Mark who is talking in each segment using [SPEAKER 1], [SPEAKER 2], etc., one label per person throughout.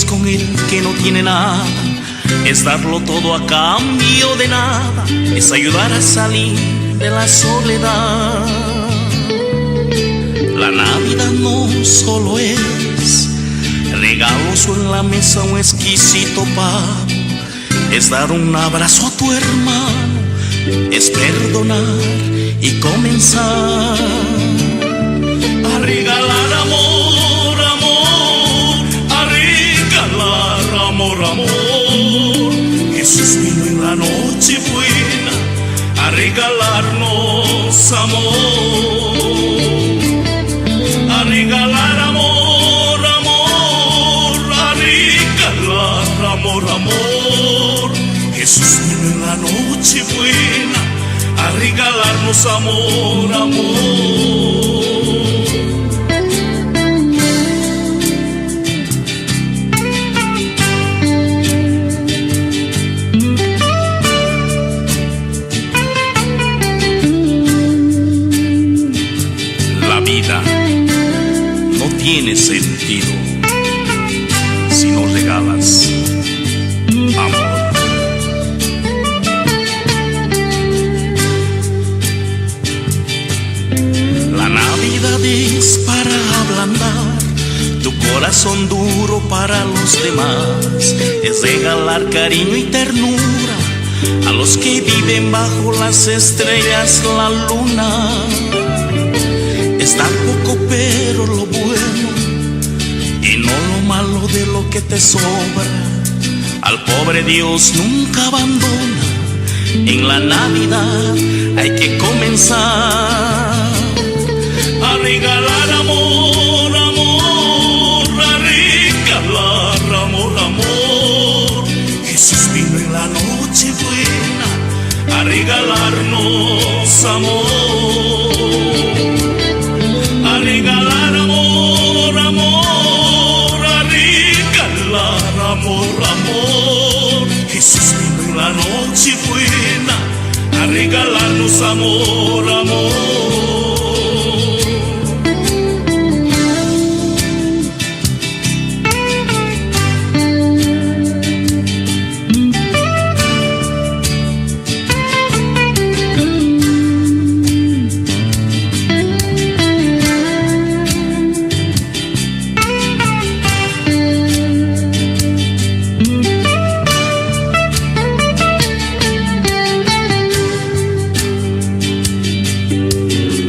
[SPEAKER 1] tienes con el que no tiene nada, es darlo todo a cambio de nada, es ayudar a salir de la soledad. La Navidad no solo es regalos o en la mesa un exquisito pavo, es dar un abrazo a tu hermano, es perdonar y comenzar a regalar amor, amor, a regalar amor, amor. Jesús vino en la noche buena a regalarnos amor, a regalar amor, amor, a regalar amor, amor. Jesús vino en la noche buena a regalarnos amor, amor. La vida no tiene sentido si no regalas amor. La Navidad es para ablandar tu corazón duro para los demás, es regalar cariño y ternura a los que viven bajo las estrellas, la luna. Es dar poco pero lo bueno y no lo malo de lo que te sobra. Al pobre Dios nunca abandona, en la Navidad hay que comenzar a regalar amor, amor, a regalar amor, amor. Jesús vino en la noche buena a regalarnos amor, a regalar amor, amor, a regalar amor, amor. Jesús vino en la noche buena a regalarnos amor, amor.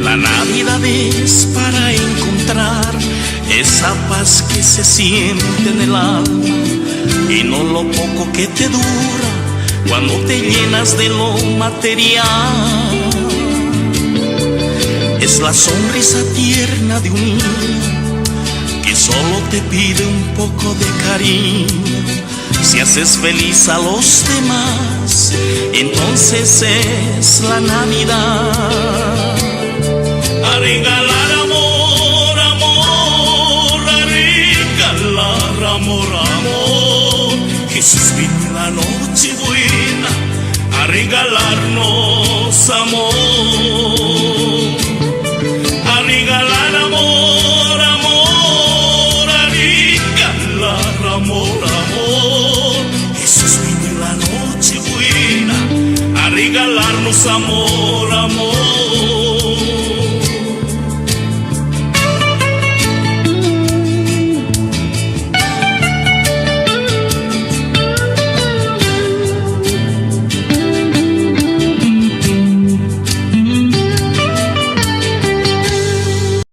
[SPEAKER 1] La Navidad es para encontrar esa paz que se siente en el alma y no lo poco que te dura cuando te llenas de lo material. Es la sonrisa tierna de un niño que solo te pide un poco de cariño. Si haces feliz a los demás, entonces es la Navidad. A regalar amor, amor, a regalar amor, amor. Jesús vino en la noche buena a regalarnos amor, a regalar amor, amor, a regalar amor, amor. Jesús vino en la noche buena a regalarnos amor, amor.